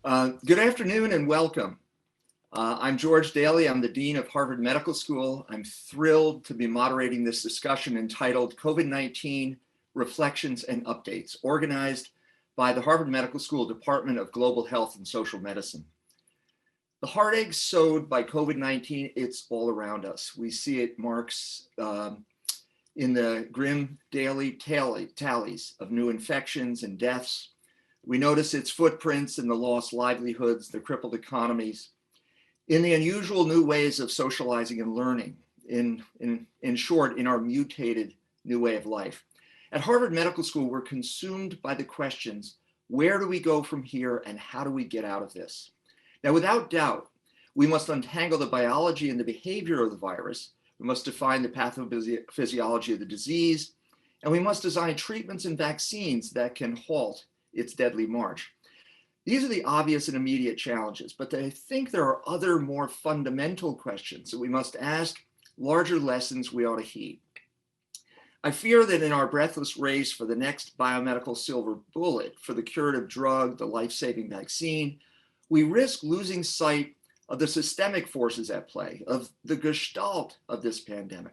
Good afternoon and welcome. I'm George Daley. I'm the Dean of Harvard Medical School. I'm thrilled to be moderating this discussion entitled COVID-19 Reflections and Updates, organized by the Harvard Medical School Department of Global Health and Social Medicine. The heartache sowed by COVID-19, it's all around us. We see it marks in the grim daily tallies of new infections and deaths. We notice its footprints in the lost livelihoods, the crippled economies, in the unusual new ways of socializing and learning, in short, in our mutated new way of life. At Harvard Medical School, we're consumed by the questions, where do we go from here and how do we get out of this? Now, without doubt, we must untangle the biology and the behavior of the virus. We must define the pathophysiology of the disease, and we must design treatments and vaccines that can halt its deadly march. These are the obvious and immediate challenges, but I think there are other more fundamental questions that we must ask, larger lessons we ought to heed. I fear that in our breathless race for the next biomedical silver bullet, for the curative drug, the life-saving vaccine, we risk losing sight of the systemic forces at play, of the gestalt of this pandemic,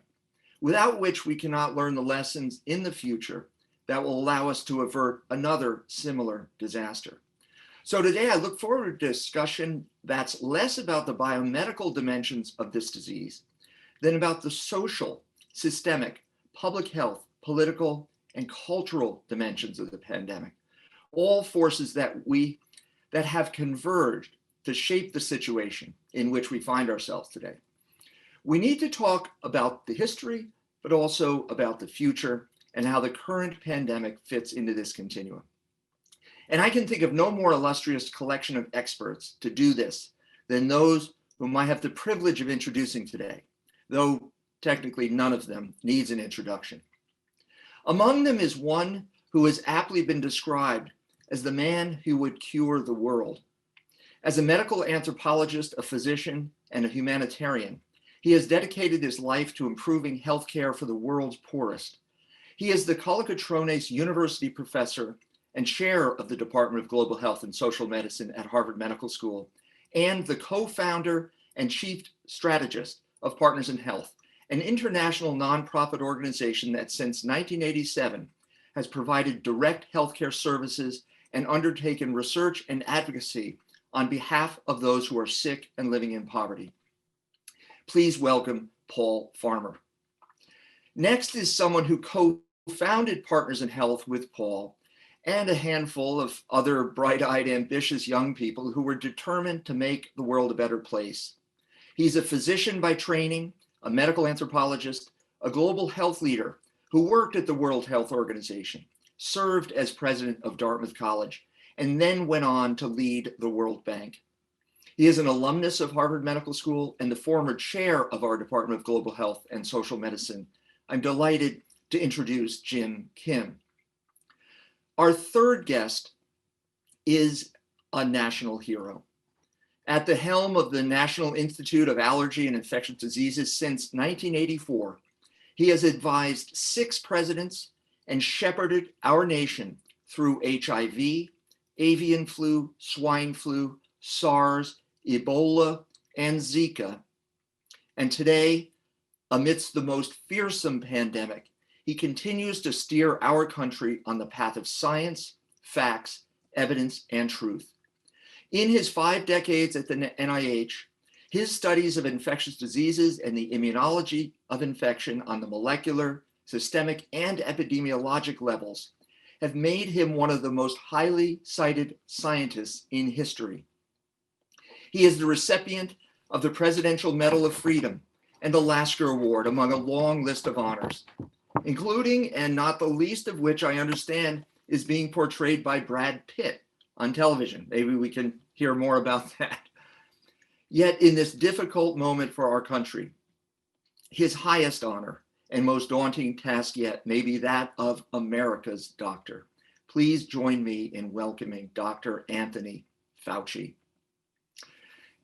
without which we cannot learn the lessons in the future that will allow us to avert another similar disaster. So today I look forward to a discussion that's less about the biomedical dimensions of this disease than about the social, systemic, public health, political, and cultural dimensions of the pandemic. All forces that have converged to shape the situation in which we find ourselves today. We need to talk about the history, but also about the future and how the current pandemic fits into this continuum. And I can think of no more illustrious collection of experts to do this than those whom I have the privilege of introducing today, though technically none of them needs an introduction. Among them is one who has aptly been described as the man who would cure the world. As a medical anthropologist, a physician, and a humanitarian, he has dedicated his life to improving healthcare for the world's poorest. He is the Kolokotrones University Professor and Chair of the Department of Global Health and Social Medicine at Harvard Medical School, and the co-founder and chief strategist of Partners in Health, an international nonprofit organization that since 1987 has provided direct healthcare services and undertaken research and advocacy on behalf of those who are sick and living in poverty. Please welcome Paul Farmer. Next is someone who co-founded Partners in Health with Paul and a handful of other bright-eyed, ambitious young people who were determined to make the world a better place. He's a physician by training, a medical anthropologist, a global health leader who worked at the World Health Organization, served as president of Dartmouth College, and then went on to lead the World Bank. He is an alumnus of Harvard Medical School and the former chair of our Department of Global Health and Social Medicine. I'm delighted to introduce Yong Kim. Our third guest is a national hero. At the helm of the National Institute of Allergy and Infectious Diseases since 1984, he has advised 6 presidents and shepherded our nation through HIV, avian flu, swine flu, SARS, Ebola, and Zika. And today, amidst the most fearsome pandemic, he continues to steer our country on the path of science, facts, evidence, and truth. In his 5 decades at the NIH, his studies of infectious diseases and the immunology of infection on the molecular, systemic, and epidemiologic levels have made him one of the most highly cited scientists in history. He is the recipient of the Presidential Medal of Freedom and the Lasker Award, among a long list of honors, including, and not the least of which I understand, is being portrayed by Brad Pitt on television. Maybe we can hear more about that. Yet in this difficult moment for our country, his highest honor and most daunting task yet may be that of America's doctor. Please join me in welcoming Dr. Anthony Fauci.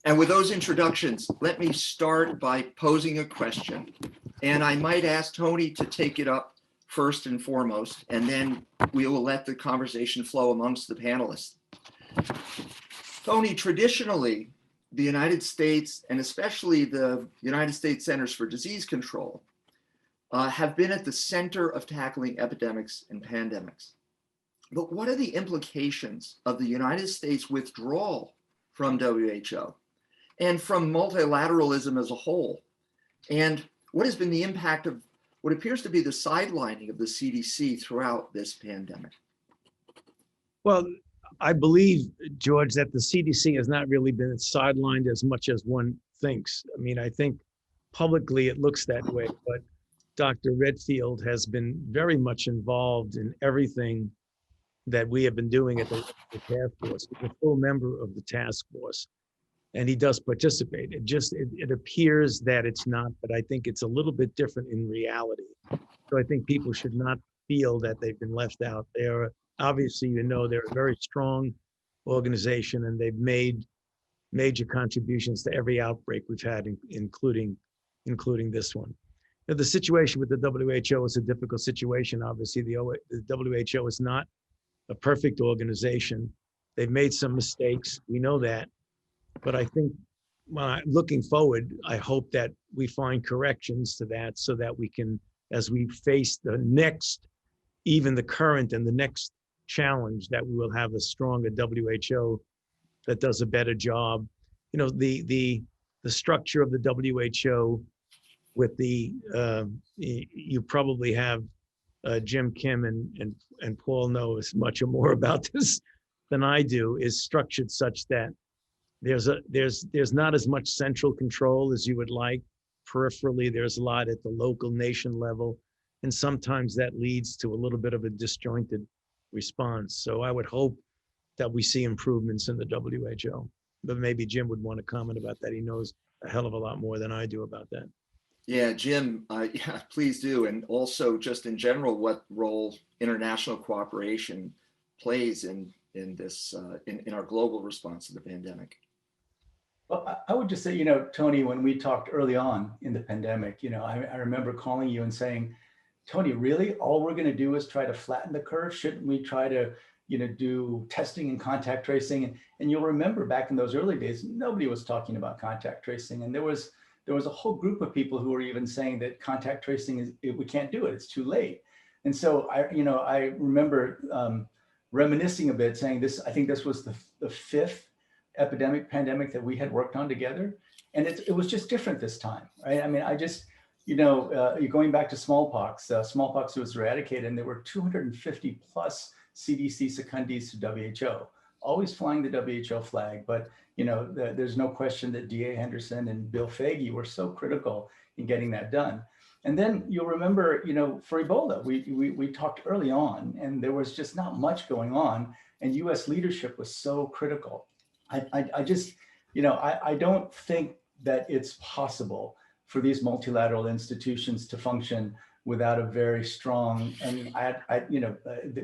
And with those introductions, let me start by posing a question. And I might ask Tony to take it up first and foremost, and then we will let the conversation flow amongst the panelists. Tony, traditionally, the United States, and especially the United States Centers for Disease Control, have been at the center of tackling epidemics and pandemics. But what are the implications of the United States withdrawal from WHO and from multilateralism as a whole? And what has been the impact of what appears to be the sidelining of the CDC throughout this pandemic? Well, I believe, George, that the CDC has not really been sidelined as much as one thinks. I mean, I think publicly it looks that way, but Dr. Redfield has been very much involved in everything that we have been doing at the task force. He's a full member of the task force, and he does participate. It appears that it's not, but I think it's a little bit different in reality. So I think people should not feel that they've been left out. They're obviously, they're a very strong organization, and they've made major contributions to every outbreak we've had, including this one. Now, the situation with the WHO is a difficult situation. Obviously, the WHO is not a perfect organization. They've made some mistakes. We know that. But I think looking forward, I hope that we find corrections to that so that we can, as we face the next, even the current and the next challenge, that we will have a stronger WHO that does a better job. The structure of the WHO with you probably have Jim Kim and Paul know as much or more about this than I do, is structured such that there's not as much central control as you would like. Peripherally, there's a lot at the local nation level, and sometimes that leads to a little bit of a disjointed response. So I would hope that we see improvements in the WHO, but maybe Jim would want to comment about that. He knows a hell of a lot more than I do about that. Yeah, Jim, yeah, please do. And also just in general, what role international cooperation plays in this, in our global response to the pandemic. Well, I would just say, Tony, when we talked early on in the pandemic, I remember calling you and saying, Tony, really, all we're going to do is try to flatten the curve? Shouldn't we try to, do testing and contact tracing? And you'll remember back in those early days, nobody was talking about contact tracing. And there was a whole group of people who were even saying that contact tracing we can't do it, it's too late. And so I remember reminiscing a bit, saying I think this was the fifth pandemic that we had worked on together. And it was just different this time, right? I mean, you're going back to smallpox. Smallpox was eradicated, and there were 250 plus CDC secundees to WHO, always flying the WHO flag. But there's no question that DA Henderson and Bill Foege were so critical in getting that done. And then you'll remember, for Ebola, we talked early on, and there was just not much going on, and US leadership was so critical. I just, I don't think that it's possible for these multilateral institutions to function without a very strong, and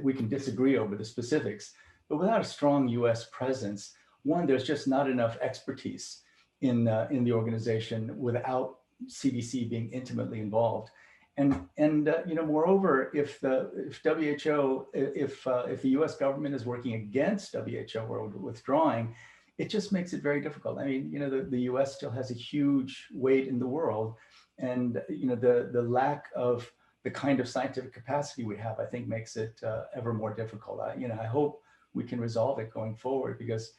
we can disagree over the specifics, but without a strong US presence. One, there's just not enough expertise in the organization without CDC being intimately involved. And moreover, if the US government is working against WHO or withdrawing, it just makes it very difficult. I mean, the US still has a huge weight in the world, and the lack of the kind of scientific capacity we have, I think, makes it ever more difficult. I hope we can resolve it going forward, because,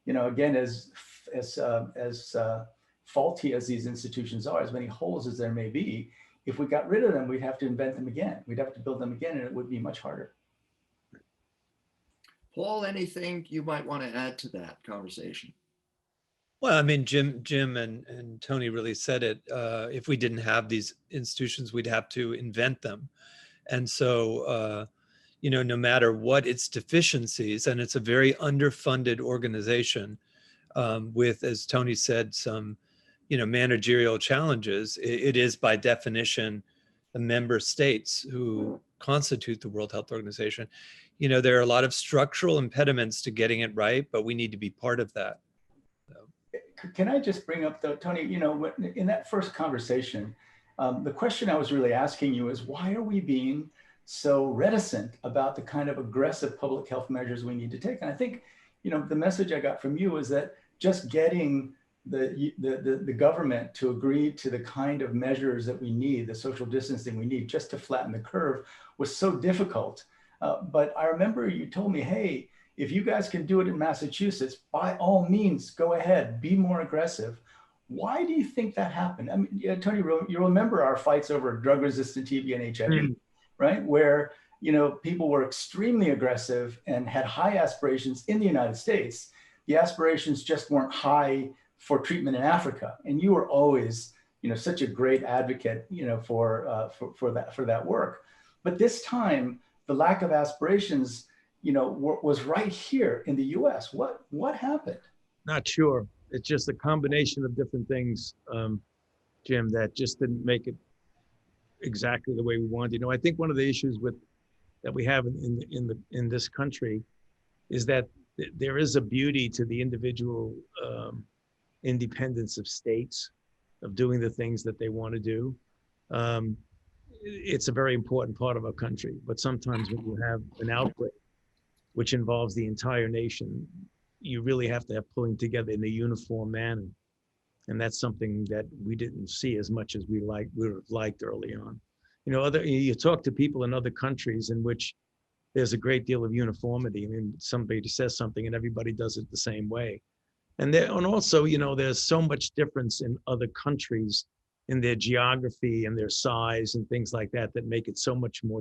again, as faulty as these institutions are, as many holes as there may be, if we got rid of them, we'd have to invent them again. We'd have to build them again, and it would be much harder. Paul, anything you might want to add to that conversation? Well, I mean, Jim and Tony really said it. If we didn't have these institutions, we'd have to invent them. And so, no matter what its deficiencies, and it's a very underfunded organization with, as Tony said, some, managerial challenges, it is by definition the member states who constitute the World Health Organization. There are a lot of structural impediments to getting it right, but we need to be part of that. Can I just bring up, though, Tony, in that first conversation, the question I was really asking you is, why are we being so reticent about the kind of aggressive public health measures we need to take? And I think, the message I got from you is that just getting the government to agree to the kind of measures that we need, the social distancing we need just to flatten the curve was so difficult. But I remember you told me, hey, if you guys can do it in Massachusetts, by all means, go ahead, be more aggressive. Why do you think that happened? I mean, Tony, you remember our fights over drug-resistant TB and HIV, right? Where, people were extremely aggressive and had high aspirations in the United States. The aspirations just weren't high for treatment in Africa. And you were always, such a great advocate, for that work. But this time, the lack of aspirations, was right here in the US. What happened? Not sure. It's just a combination of different things, Jim, that just didn't make it exactly the way we wanted. I think one of the issues that we have in this country is that there is a beauty to the individual independence of states, of doing the things that they want to do. It's a very important part of our country, but sometimes when you have an outbreak, which involves the entire nation, you really have to have pulling together in a uniform manner. And that's something that we didn't see as much as we would have liked early on. You talk to people in other countries in which there's a great deal of uniformity. I mean, somebody says something and everybody does it the same way. And also, there's so much difference in other countries in their geography and their size and things like that make it so much more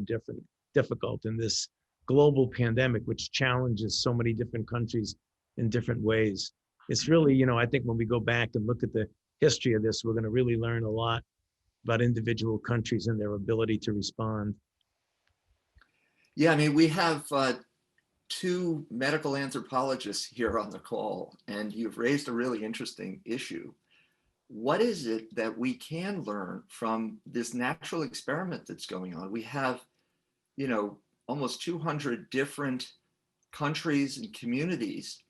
difficult in this global pandemic, which challenges so many different countries in different ways. It's really, I think when we go back and look at the history of this, we're going to really learn a lot about individual countries and their ability to respond. Yeah, I mean, we have two medical anthropologists here on the call, and you've raised a really interesting issue. What is it that we can learn from this natural experiment that's going on? We have, almost 200 different countries and communities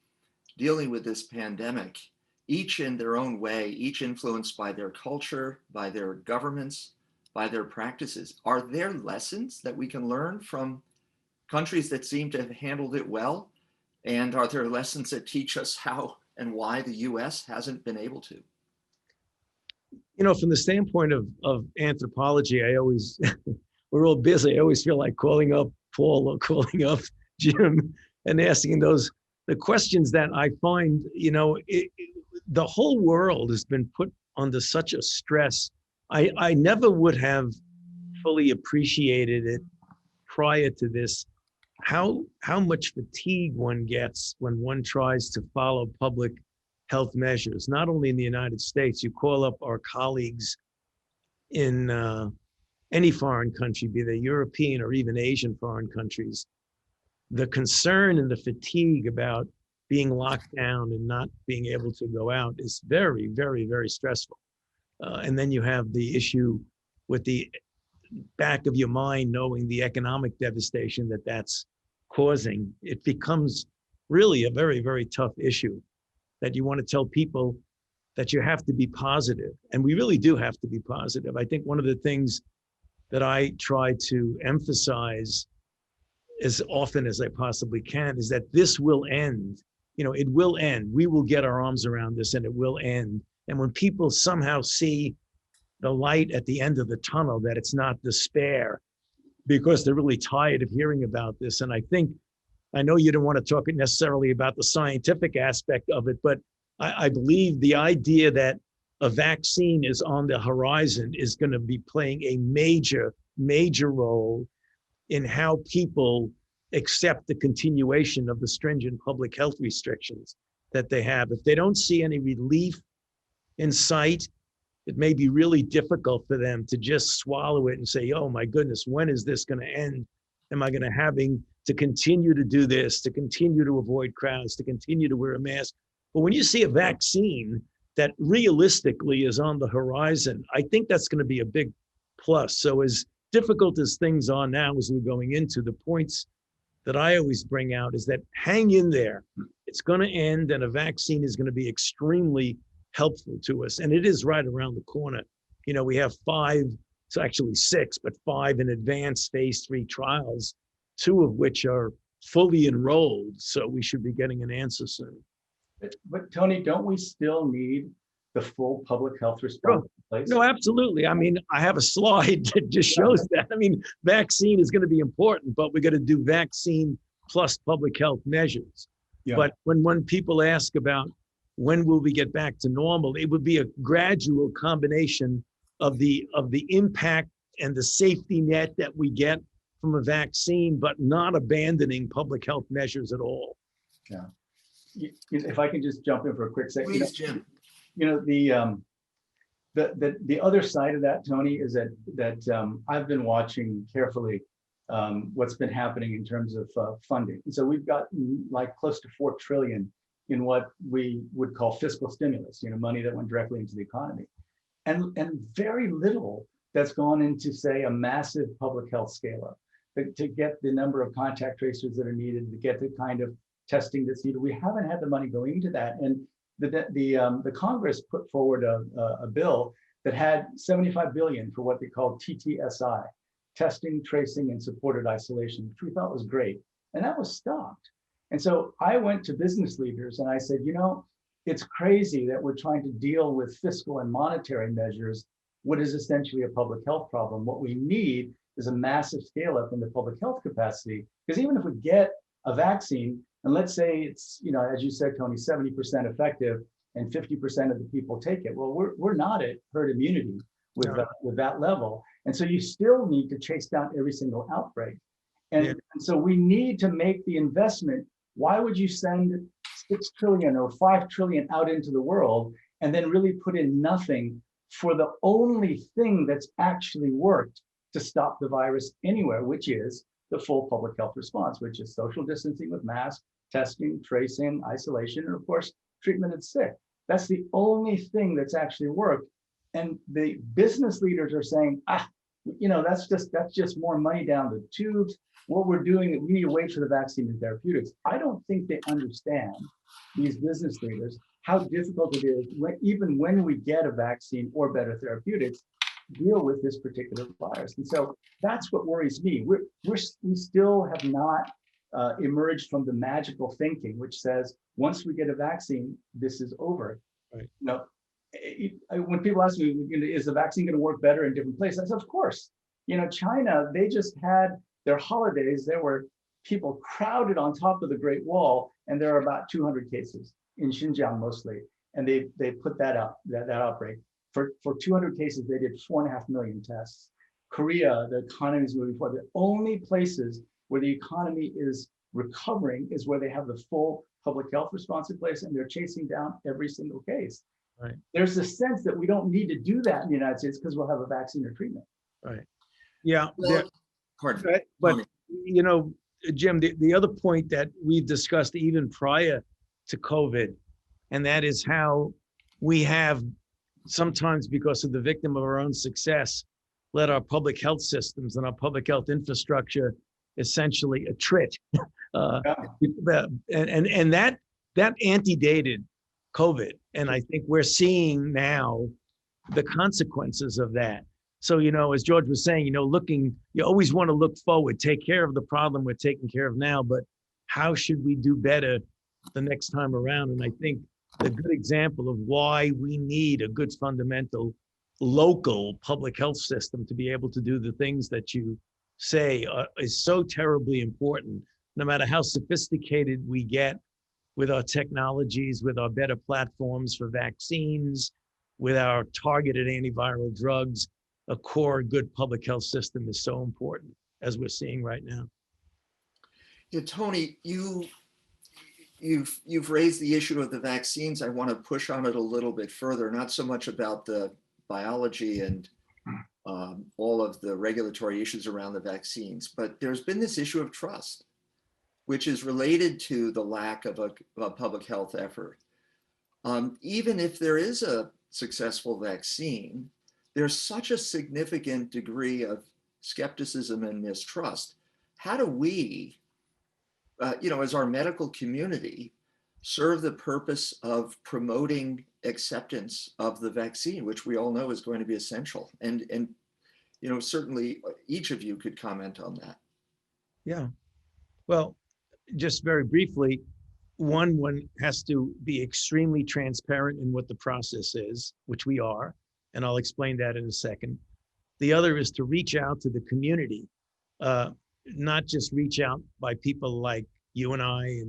dealing with this pandemic, each in their own way, each influenced by their culture, by their governments, by their practices. Are there lessons that we can learn from countries that seem to have handled it well? And are there lessons that teach us how and why the US hasn't been able to? From the standpoint of anthropology, I always, we're all busy. I always feel like calling up Paul or calling up Jim and asking the questions that I find, the whole world has been put under such a stress. I never would have fully appreciated it prior to this, how much fatigue one gets when one tries to follow public health measures, not only in the United States. You call up our colleagues in any foreign country, be they European or even Asian foreign countries, the concern and the fatigue about being locked down and not being able to go out is very, very, very stressful. And then you have the issue with the back of your mind, knowing the economic devastation that's causing. It becomes really a very, very tough issue that you want to tell people that you have to be positive. And we really do have to be positive. I think one of the things that I try to emphasize as often as I possibly can is that this will end. It will end. We will get our arms around this and it will end. And when people somehow see the light at the end of the tunnel, that it's not despair, because they're really tired of hearing about this. And I know you don't want to talk necessarily about the scientific aspect of it, but I believe the idea that a vaccine is on the horizon is going to be playing a major, major role in how people accept the continuation of the stringent public health restrictions that they have. If they don't see any relief in sight, it may be really difficult for them to just swallow it and say, oh my goodness, when is this going to end? Am I going to having to continue to do this, to continue to avoid crowds, to continue to wear a mask? But when you see a vaccine that realistically is on the horizon, I think that's going to be a big plus. So as difficult as things are now as we're going into, the points that I always bring out is that hang in there. It's going to end, and a vaccine is going to be extremely helpful to us. And it is right around the corner. We have 5, it's actually 6, but 5 in advanced phase 3 trials, 2 of which are fully enrolled, so we should be getting an answer soon. But Tony, don't we still need the full public health response in place? No, absolutely. I mean, I have a slide that just shows that. I mean, vaccine is going to be important, but we're going to do vaccine plus public health measures. Yeah. But when people ask about when will we get back to normal, it would be a gradual combination of the impact and the safety net that we get from a vaccine, but not abandoning public health measures at all. Yeah. If I can just jump in for a quick second. Please, Jim. The other side of that, Tony, is that I've been watching carefully what's been happening in terms of funding. And so we've got like close to 4 trillion in what we would call fiscal stimulus, money that went directly into the economy, and very little that's gone into, say, a massive public health scale up to get the number of contact tracers that are needed, to get the kind of testing that's needed. We haven't had the money going into that, and the Congress put forward a bill that had 75 billion for what they called TTSI, testing, tracing, and supported isolation, which we thought was great, and that was stopped. And so I went to business leaders and I said, it's crazy that we're trying to deal with fiscal and monetary measures, what is essentially a public health problem. What we need is a massive scale up in the public health capacity, because even if we get a vaccine, and let's say it's, as you said, Tony, 70% effective and 50% of the people take it. Well, we're not at herd immunity with that level. And so you still need to chase down every single outbreak. And so we need to make the investment. Why would you send 6 trillion or 5 trillion out into the world and then really put in nothing for the only thing that's actually worked to stop the virus anywhere, which is the full public health response, which is social distancing with masks, testing, tracing, isolation, and of course, treatment of sick. That's the only thing that's actually worked. And the business leaders are saying, that's just more money down the tubes. What we're doing, we need to wait for the vaccine and therapeutics. I don't think they understand, these business leaders, how difficult it is, even when we get a vaccine or better therapeutics, deal with this particular virus. And so that's what worries me. We still have not emerged from the magical thinking, which says once we get a vaccine, this is over. Right. When people ask me, is the vaccine going to work better in different places? I said, of course. China, they just had their holidays. There were people crowded on top of the Great Wall, and there are about 200 cases in Xinjiang mostly. And they put that out, that outbreak. For 200 cases, they did 4.5 million tests. Korea, the economy is moving forward. The only places where the economy is recovering is where they have the full public health response in place, and they're chasing down every single case. Right. There's a sense that we don't need to do that in the United States because we'll have a vaccine or treatment. Right. Yeah. Pardon. Right. But, Jim, the other point that we've discussed even prior to COVID, and that is how we have, sometimes because of the victim of our own success, let our public health systems and our public health infrastructure essentially attrit. And that antedated COVID. And I think we're seeing now the consequences of that. So, as George was saying, you always want to look forward, take care of the problem we're taking care of now, but how should we do better the next time around? And I think a good example of why we need a good fundamental local public health system to be able to do the things that you say is so terribly important, no matter how sophisticated we get with our technologies, with our better platforms for vaccines, with our targeted antiviral drugs. A core good public health system is so important, as we're seeing right now. Yeah, Tony, you've raised the issue of the vaccines. I want to push on it a little bit further, not so much about the biology and all of the regulatory issues around the vaccines, but there's been this issue of trust, which is related to the lack of a public health effort. Even if there is a successful vaccine, there's such a significant degree of skepticism and mistrust. How do we, as our medical community, serve the purpose of promoting acceptance of the vaccine, which we all know is going to be essential? And certainly each of you could comment on that. Yeah. Well, just very briefly, one has to be extremely transparent in what the process is, which we are, and I'll explain that in a second. The other is to reach out to the community, not just reach out by people like you and I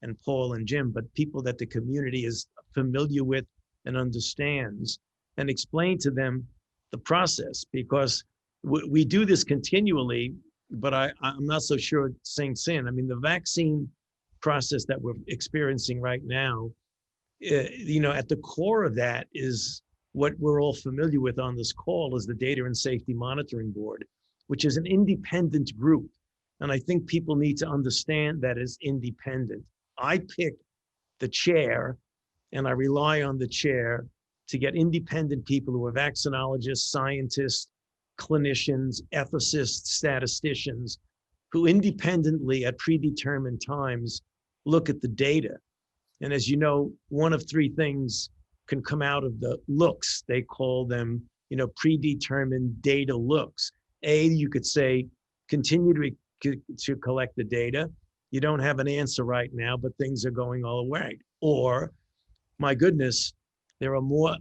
and Paul and Jim, but people that the community is familiar with and understands, and explain to them the process, because we do this continually, but I'm not so sure it sinks in. I mean, the vaccine process that we're experiencing right now, at the core of that is what we're all familiar with on this call, is the Data and Safety Monitoring Board, which is an independent group. And I think people need to understand that it's independent. I pick the chair and I rely on the chair to get independent people who are vaccinologists, scientists, clinicians, ethicists, statisticians, who independently at predetermined times look at the data. And as you know, one of three things can come out of the looks. They call them, predetermined data looks. A, you could say, continue to collect the data. You don't have an answer right now, but things are going all right. Or, my goodness, there are more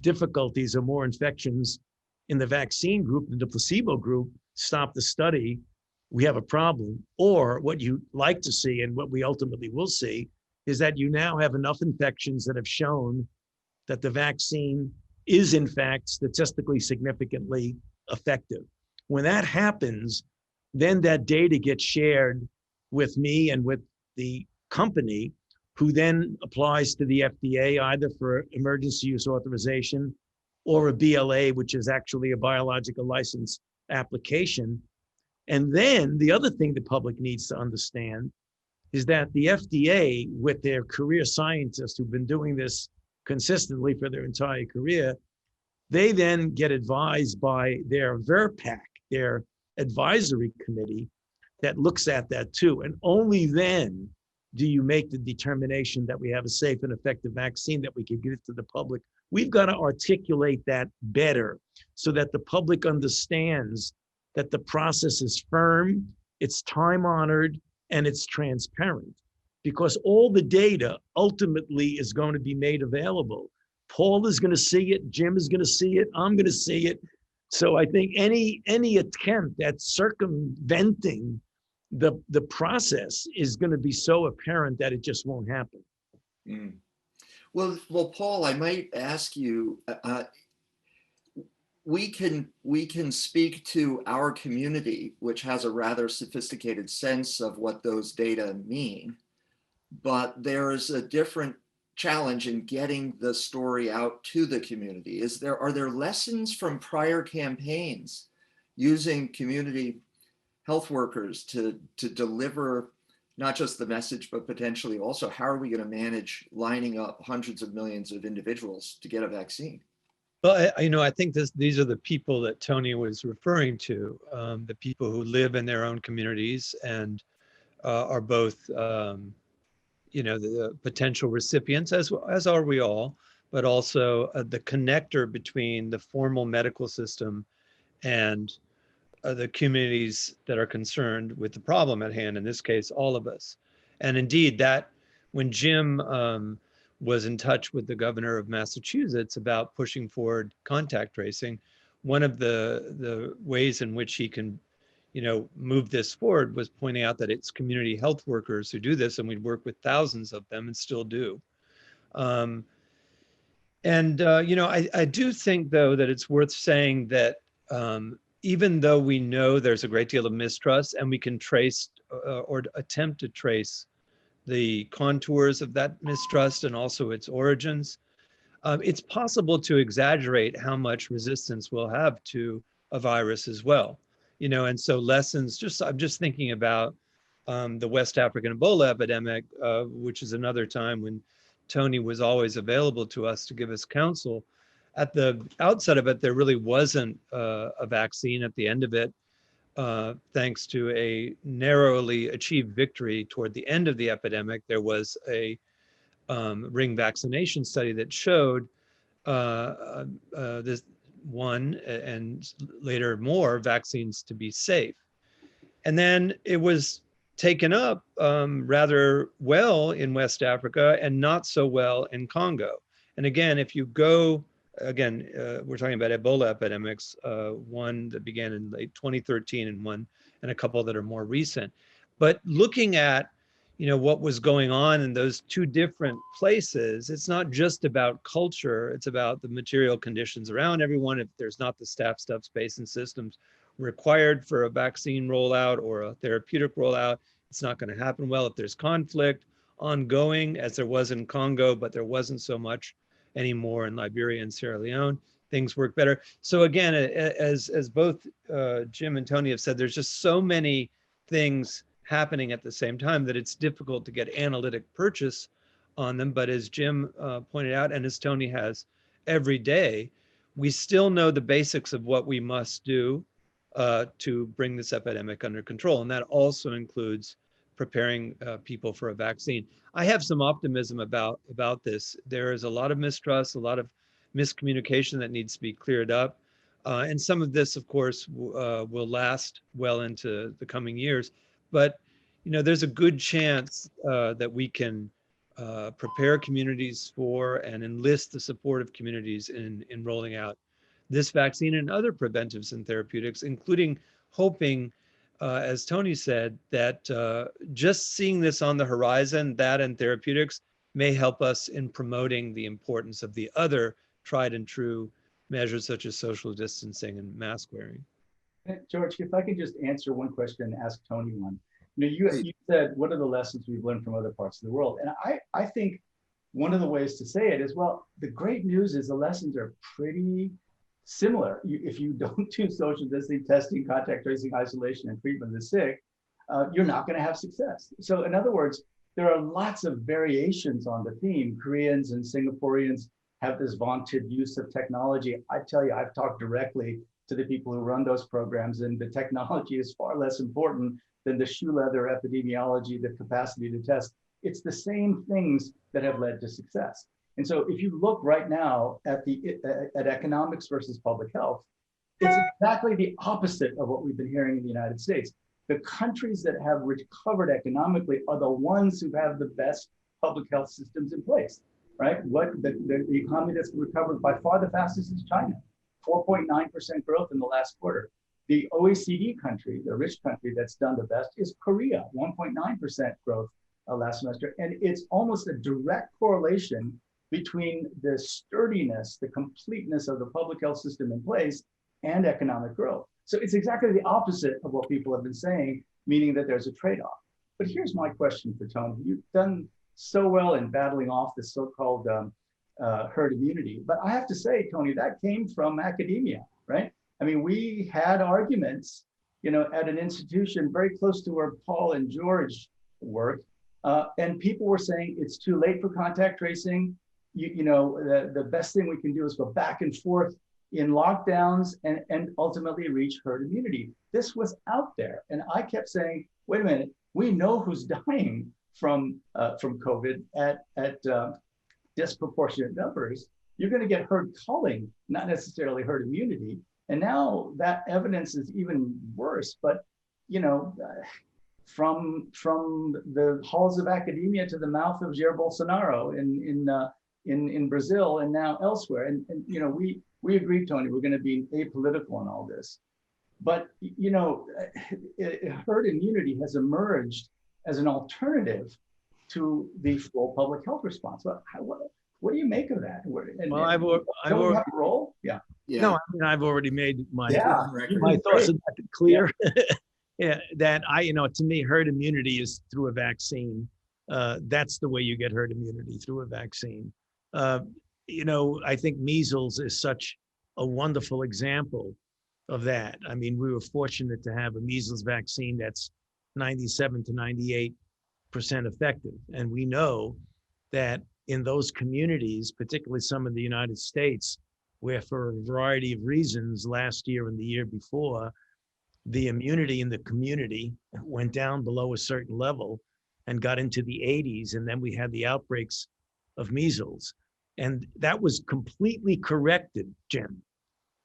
difficulties or more infections in the vaccine group than the placebo group. Stop the study. We have a problem. Or what you like to see, and what we ultimately will see, is that you now have enough infections that have shown that the vaccine is in fact statistically significantly effective. When that happens, then that data gets shared with me and with the company, who then applies to the FDA either for emergency use authorization or a BLA, which is actually a biological license application. And then the other thing the public needs to understand is that the FDA, with their career scientists who've been doing this consistently for their entire career, they then get advised by their VRPAC, their advisory committee, that looks at that too. And only then do you make the determination that we have a safe and effective vaccine that we can give it to the public. We've got to articulate that better so that the public understands that the process is firm, it's time-honored, and it's transparent, because all the data ultimately is going to be made available. Paul is going to see it, Jim is going to see it, I'm going to see it. So I think any attempt at circumventing the process is going to be so apparent that it just won't happen. Mm. Well, Paul, I might ask you, we can speak to our community, which has a rather sophisticated sense of what those data mean, but there is a different challenge in getting the story out to the community. Are there lessons from prior campaigns using community health workers to deliver not just the message, but potentially also how are we going to manage lining up hundreds of millions of individuals to get a vaccine? Well, I think these are the people that Tony was referring to, the people who live in their own communities and are both, the potential recipients, as are we all, but also the connector between the formal medical system and the communities that are concerned with the problem at hand, in this case, all of us. And indeed, that when Jim was in touch with the governor of Massachusetts about pushing forward contact tracing, one of the ways in which he can, move this forward was pointing out that it's community health workers who do this, and we'd work with thousands of them and still do. I do think, though, that it's worth saying that even though we know there's a great deal of mistrust and we can trace or attempt to trace the contours of that mistrust and also its origins, it's possible to exaggerate how much resistance we'll have to a virus as well. And so lessons, I'm just thinking about the West African Ebola epidemic, which is another time when Tony was always available to us to give us counsel. At the outset of it, there really wasn't a vaccine. At the end of it, thanks to a narrowly achieved victory toward the end of the epidemic, there was a ring vaccination study that showed this one and later more vaccines to be safe. And then it was taken up rather well in West Africa and not so well in Congo. And again, if you go, we're talking about Ebola epidemics, one that began in late 2013 and a couple that are more recent. But looking at, what was going on in those two different places, it's not just about culture, it's about the material conditions around everyone. If there's not the staff, space, and systems required for a vaccine rollout or a therapeutic rollout, it's not going to happen well. If there's conflict ongoing, as there was in Congo, but there wasn't so much anymore in Liberia and Sierra Leone, things work better. So again, as both Jim and Tony have said, there's just so many things happening at the same time that it's difficult to get analytic purchase on them. But as Jim pointed out, and as Tony has every day, we still know the basics of what we must do to bring this epidemic under control. And that also includes preparing people for a vaccine. I have some optimism about this. There is a lot of mistrust, a lot of miscommunication that needs to be cleared up. And some of this, of course, will last well into the coming years. But, there's a good chance that we can prepare communities for and enlist the support of communities in rolling out this vaccine and other preventives and therapeutics, including hoping, as Tony said, that just seeing this on the horizon, that and therapeutics may help us in promoting the importance of the other tried and true measures such as social distancing and mask wearing. George, if I could just answer one question and ask Tony one. You said, what are the lessons we've learned from other parts of the world? And I think one of the ways to say it is, well, the great news is the lessons are pretty similar. If you don't do social distancing, testing, contact tracing, isolation, and treatment of the sick, you're not going to have success. So in other words, there are lots of variations on the theme. Koreans and Singaporeans have this vaunted use of technology. I tell you, I've talked directly to the people who run those programs, and the technology is far less important than the shoe leather epidemiology, the capacity to test. It's the same things that have led to success. And so if you look right now at economics versus public health, it's exactly the opposite of what we've been hearing in the United States. The countries that have recovered economically are the ones who have the best public health systems in place, right? The economy that's recovered by far the fastest is China, 4.9% growth in the last quarter. The OECD country, the rich country that's done the best, is Korea, 1.9% growth last semester. And it's almost a direct correlation between the sturdiness, the completeness of the public health system in place and economic growth. So it's exactly the opposite of what people have been saying, meaning that there's a trade-off. But here's my question for Tony. You've done so well in battling off the so-called herd immunity. But I have to say, Tony, that came from academia, right? I mean, we had arguments, at an institution very close to where Paul and George work, and people were saying it's too late for contact tracing. The best thing we can do is go back and forth in lockdowns and ultimately reach herd immunity. This was out there, and I kept saying, wait a minute, we know who's dying from COVID at disproportionate numbers. You're going to get herd culling, not necessarily herd immunity. And now that evidence is even worse. But from the halls of academia to the mouth of Jair Bolsonaro in Brazil and now elsewhere, and we agree, Tony, we're going to be apolitical in all this. But herd immunity has emerged as an alternative to the full public health response. What do you make of that? Well, I've already have a role. Yeah. No, I mean, I've already made my my thoughts about it clear. Yeah, that to me, herd immunity is through a vaccine. That's the way you get herd immunity, through a vaccine. I think measles is such a wonderful example of that. I mean, we were fortunate to have a measles vaccine that's 97 to 98% effective. And we know that in those communities, particularly some in the United States, where for a variety of reasons last year and the year before, the immunity in the community went down below a certain level and got into the 80s. And then we had the outbreaks of measles. And that was completely corrected, Jim,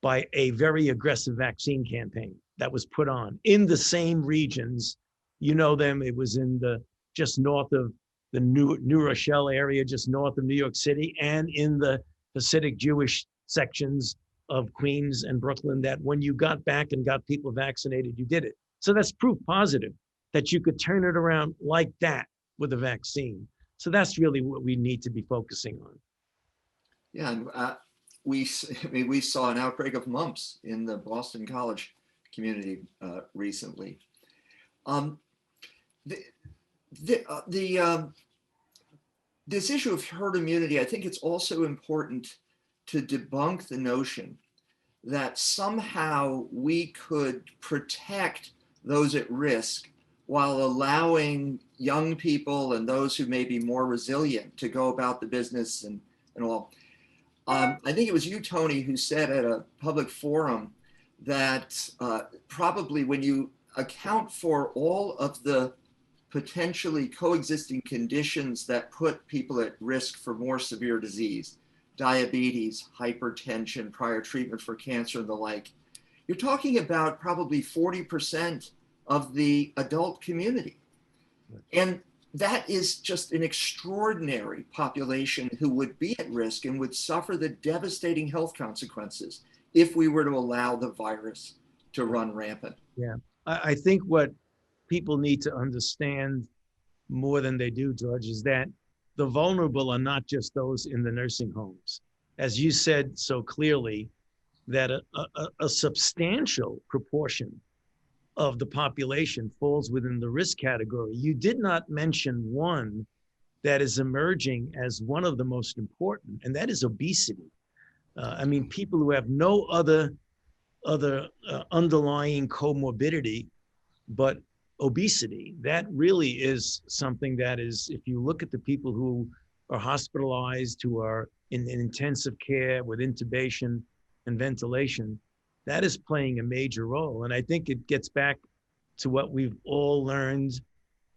by a very aggressive vaccine campaign that was put on in the same regions You know them. It was in the just north of the New Rochelle area, just north of New York City, and in the Hasidic Jewish sections of Queens and Brooklyn, that when you got back and got people vaccinated, you did it. So that's proof positive that you could turn it around like that with a vaccine. So that's really what we need to be focusing on. Yeah, and we saw an outbreak of mumps in the Boston College community recently. This issue of herd immunity, I think it's also important to debunk the notion that somehow we could protect those at risk while allowing young people and those who may be more resilient to go about the business and all. I think it was you, Tony, who said at a public forum that probably when you account for all of the potentially coexisting conditions that put people at risk for more severe disease, diabetes, hypertension, prior treatment for cancer and the like, you're talking about probably 40% of the adult community. And that is just an extraordinary population who would be at risk and would suffer the devastating health consequences if we were to allow the virus to run rampant. Yeah, I think what people need to understand more than they do, George, is that the vulnerable are not just those in the nursing homes. As you said so clearly, that a substantial proportion of the population falls within the risk category. You did not mention one that is emerging as one of the most important, and that is obesity. I mean, people who have no other underlying comorbidity but obesity. That really is something that is, if you look at the people who are hospitalized, who are in intensive care with intubation and ventilation, that is playing a major role. And I think it gets back to what we've all learned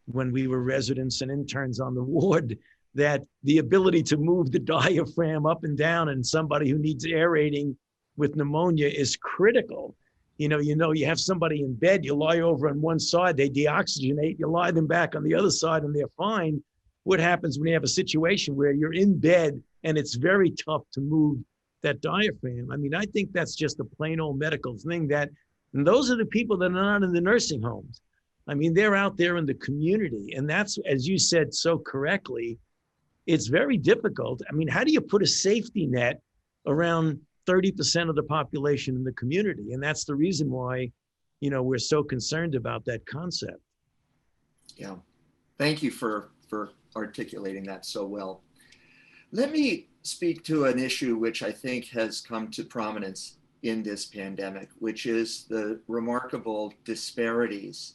when we were residents and interns on the ward, that the ability to move the diaphragm up and down in somebody who needs aerating with pneumonia is critical. You have somebody in bed, you lie over on one side, they deoxygenate, you lie them back on the other side and they're fine. What happens when you have a situation where you're in bed and it's very tough to move that diaphragm? I mean, I think that's just a plain old medical thing, and those are the people that are not in the nursing homes. I mean, they're out there in the community. And that's, as you said so correctly, it's very difficult. I mean, how do you put a safety net around 30% of the population in the community? And that's the reason why, we're so concerned about that concept. Yeah, thank you for articulating that so well. Let me speak to an issue which I think has come to prominence in this pandemic, which is the remarkable disparities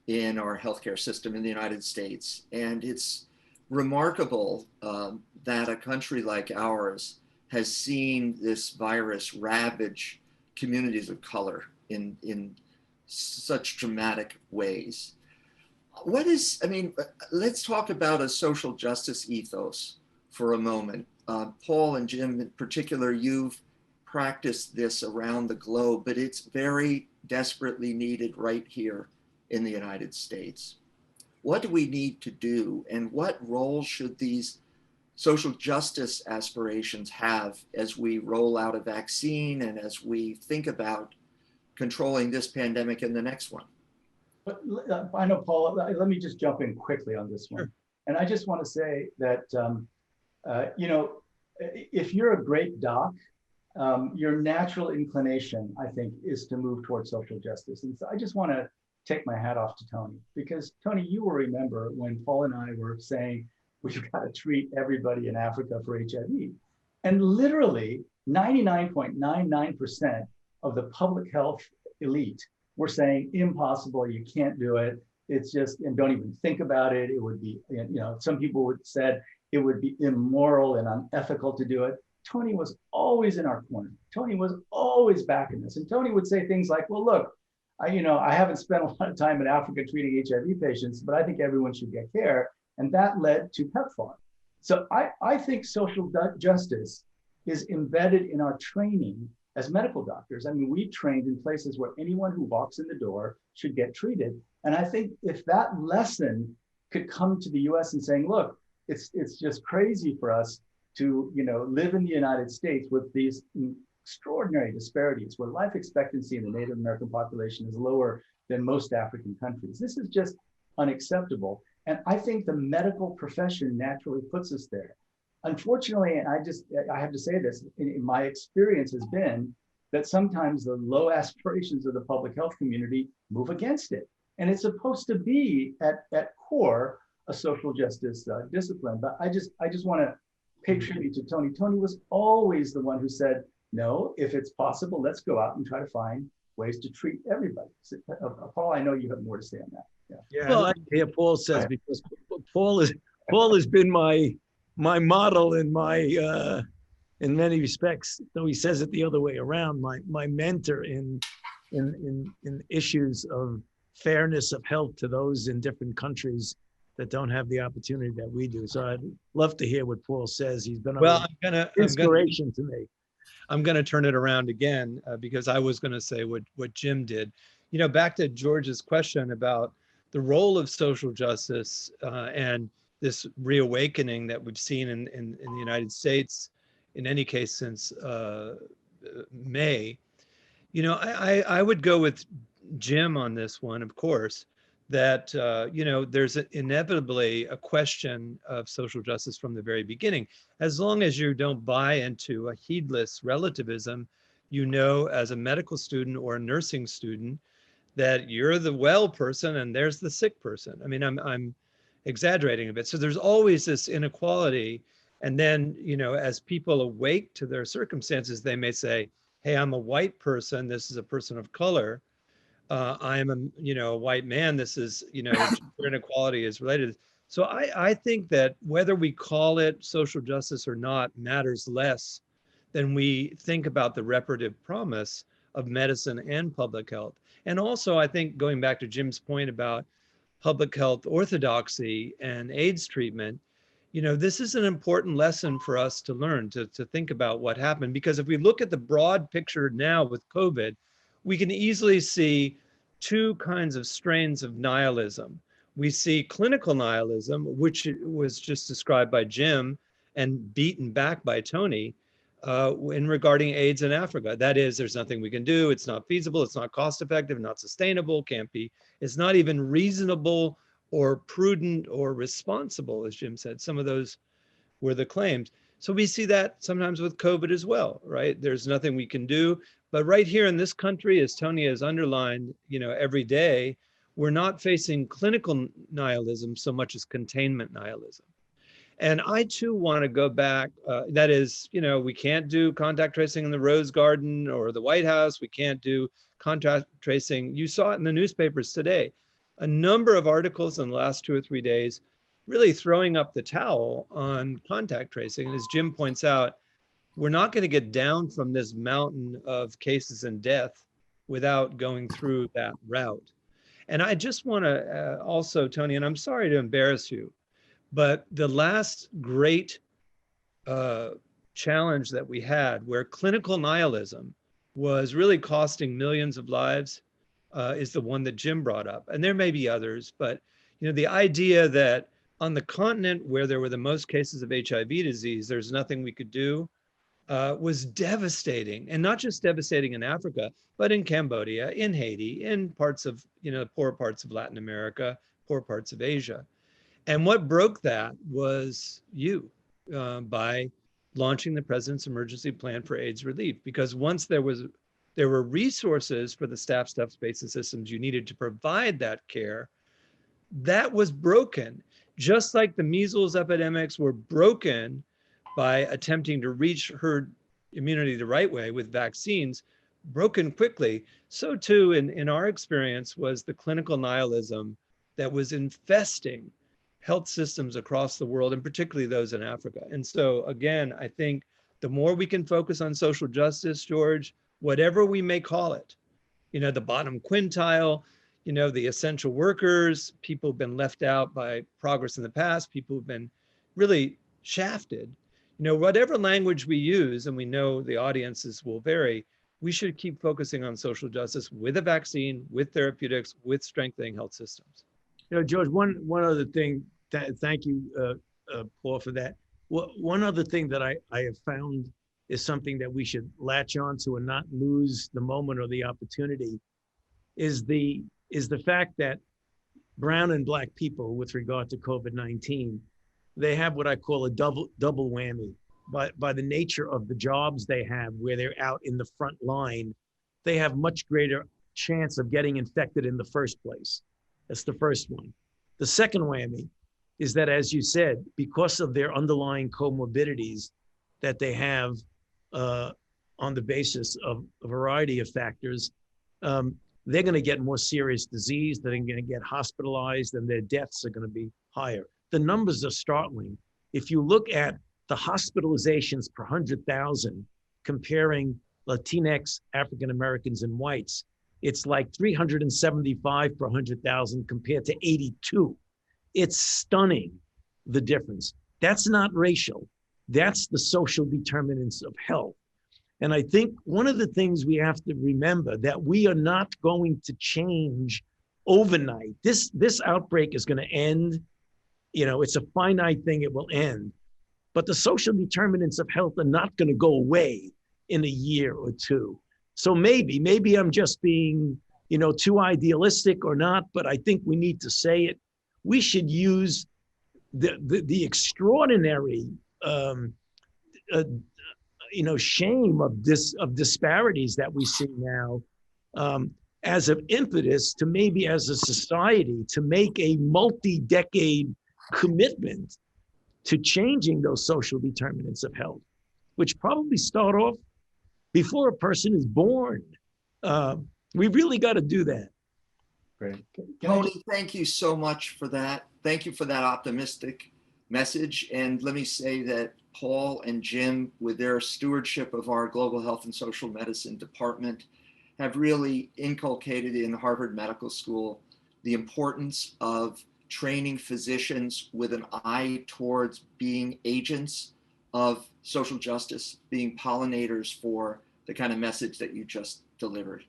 in our healthcare system in the United States. And it's remarkable that a country like ours has seen this virus ravage communities of color in such dramatic ways. Let's talk about a social justice ethos for a moment. Paul and Jim in particular, you've practiced this around the globe, but it's very desperately needed right here in the United States. What do we need to do, and what role should these social justice aspirations have as we roll out a vaccine and as we think about controlling this pandemic and the next one? But I know, Paul, let me just jump in quickly on this one. Sure. And I just want to say that, if you're a great doc, your natural inclination, I think, is to move towards social justice. And so I just want to take my hat off to Tony, because Tony, you will remember when Paul and I were saying we've got to treat everybody in Africa for HIV. And literally 99.99% of the public health elite were saying, impossible, you can't do it. It's just, and don't even think about it. It would be, some people would said it would be immoral and unethical to do it. Tony was always in our corner. Tony was always backing us. And Tony would say things like, well, look, I haven't spent a lot of time in Africa treating HIV patients, but I think everyone should get care. And that led to PEPFAR. So I think social justice is embedded in our training as medical doctors. I mean, we trained in places where anyone who walks in the door should get treated. And I think if that lesson could come to the US and saying, look, it's just crazy for us to, you know, live in the United States with these extraordinary disparities where life expectancy in the Native American population is lower than most African countries. This is just unacceptable. And I think the medical profession naturally puts us there. Unfortunately, and I have to say this, in my experience has been that sometimes the low aspirations of the public health community move against it. And it's supposed to be at core a social justice discipline. But I just want to pay tribute to Tony. Tony was always the one who said, no, if it's possible, let's go out and try to find ways to treat everybody. So, Paul, I know you have more to say on that. Yeah, well, I hear Paul says, because Paul has been my model in in many respects, though he says it the other way around, my mentor in issues of fairness of health to those in different countries that don't have the opportunity that we do. So I'd love to hear what Paul says. He's been inspiration to me. I'm going to turn it around again because I was going to say what Jim did. You know, back to George's question about the role of social justice and this reawakening that we've seen in the United States, in any case since May. You know, I would go with Jim on this one, of course, that, you know, there's inevitably a question of social justice from the very beginning. As long as you don't buy into a heedless relativism, you know, as a medical student or a nursing student, that you're the well person and there's the sick person. I mean, I'm exaggerating a bit. So there's always this inequality. And then, you know, as people awake to their circumstances, they may say, hey, I'm a white person. This is a person of color. I'm a white man. This is, gender inequality is related. So I think that whether we call it social justice or not matters less than we think about the reparative promise of medicine and public health. And also, I think going back to Jim's point about public health orthodoxy and AIDS treatment, this is an important lesson for us to learn, to think about what happened. Because if we look at the broad picture now with COVID, we can easily see two kinds of strains of nihilism. We see clinical nihilism, which was just described by Jim and beaten back by Tony in regarding AIDS in Africa. That is, there's nothing we can do. It's not feasible. It's not cost effective, not sustainable, can't be. It's not even reasonable or prudent or responsible, as Jim said. Some of those were the claims. So we see that sometimes with COVID as well, right? There's nothing we can do. But right here in this country, as Tony has underlined, every day, we're not facing clinical nihilism so much as containment nihilism. And I too want to go back, that is, we can't do contact tracing in the Rose Garden or the White House. We can't do contact tracing. You saw it in the newspapers today. A number of articles in the last 2 or 3 days really throwing up the towel on contact tracing. And as Jim points out, we're not going to get down from this mountain of cases and death without going through that route. And I just want to also, Tony, and I'm sorry to embarrass you, but the last great challenge that we had where clinical nihilism was really costing millions of lives is the one that Jim brought up. And there may be others, but the idea that on the continent where there were the most cases of HIV disease, there's nothing we could do was devastating. And not just devastating in Africa, but in Cambodia, in Haiti, in parts of, poor parts of Latin America, poor parts of Asia. And what broke that was you by launching the President's Emergency Plan for AIDS Relief. Because once there were resources for the staff, space, and systems you needed to provide that care, that was broken. Just like the measles epidemics were broken by attempting to reach herd immunity the right way with vaccines, broken quickly, so too in our experience was the clinical nihilism that was infesting health systems across the world, and particularly those in Africa. And so again, I think the more we can focus on social justice, George, whatever we may call it, the bottom quintile, the essential workers, people who've been left out by progress in the past, people who've been really shafted, whatever language we use, and we know the audiences will vary, we should keep focusing on social justice with a vaccine, with therapeutics, with strengthening health systems. George, one other thing, thank you, Paul, for that. One other thing that I have found is something that we should latch on to and not lose the moment or the opportunity is the fact that brown and black people, with regard to COVID-19, they have what I call a double whammy. By the nature of the jobs they have, where they're out in the front line, they have much greater chance of getting infected in the first place. That's the first one. The second whammy is that, as you said, because of their underlying comorbidities that they have on the basis of a variety of factors, they're going to get more serious disease, they're going to get hospitalized, and their deaths are going to be higher. The numbers are startling. If you look at the hospitalizations per 100,000, comparing Latinx, African Americans, and whites, it's like 375 per 100,000 compared to 82. It's stunning, the difference. That's not racial. That's the social determinants of health. And I think one of the things we have to remember that we are not going to change overnight. This outbreak is going to end. It's a finite thing, it will end. But the social determinants of health are not going to go away in a year or two. So maybe I'm just being, too idealistic or not, but I think we need to say it. We should use the extraordinary, shame of disparities that we see now as an impetus to maybe as a society to make a multi-decade commitment to changing those social determinants of health, which probably start off before a person is born. We really got to do that. Great. Tony, thank you so much for that. Thank you for that optimistic message. And let me say that Paul and Jim, with their stewardship of our Global Health and Social Medicine department, have really inculcated in Harvard Medical School the importance of training physicians with an eye towards being agents of social justice, being pollinators for the kind of message that you just delivered.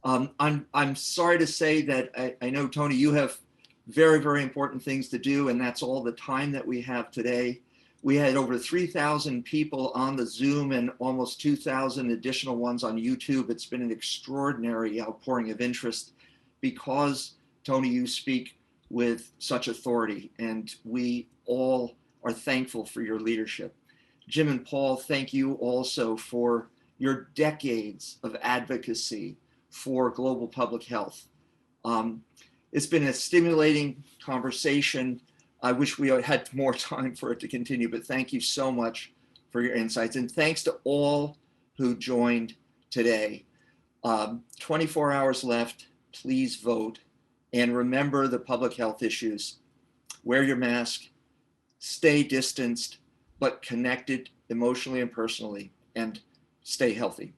I'm sorry to say that I know, Tony, you have very, very important things to do, and that's all the time that we have today. We had over 3,000 people on the Zoom and almost 2,000 additional ones on YouTube. It's been an extraordinary outpouring of interest because, Tony, you speak with such authority, and we all are thankful for your leadership. Jim and Paul, thank you also for your decades of advocacy for global public health. It's been a stimulating conversation. I wish we had more time for it to continue, but thank you so much for your insights. And thanks to all who joined today. 24 hours left, please vote. And remember the public health issues. Wear your mask, stay distanced, but connected emotionally and personally, and stay healthy.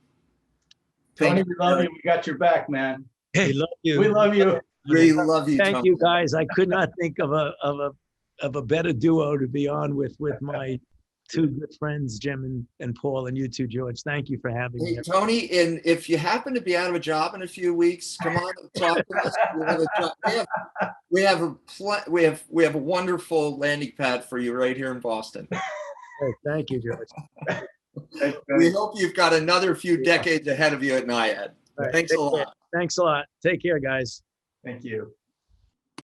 Tony, we love you. We got your back, man. We love you. We love you. We love you, Thank Tony. you, guys. I could not think of a better duo to be on with my two good friends, Jim and Paul, and you too, George. Thank you for having me. Hey, Tony, and if you happen to be out of a job in a few weeks, come on and talk to us. We have a wonderful landing pad for you right here in Boston. Hey, thank you, George. We hope you've got another few decades ahead of you at NIAID. Right, Thanks a lot. Thanks a lot. Take care, guys. Thank you.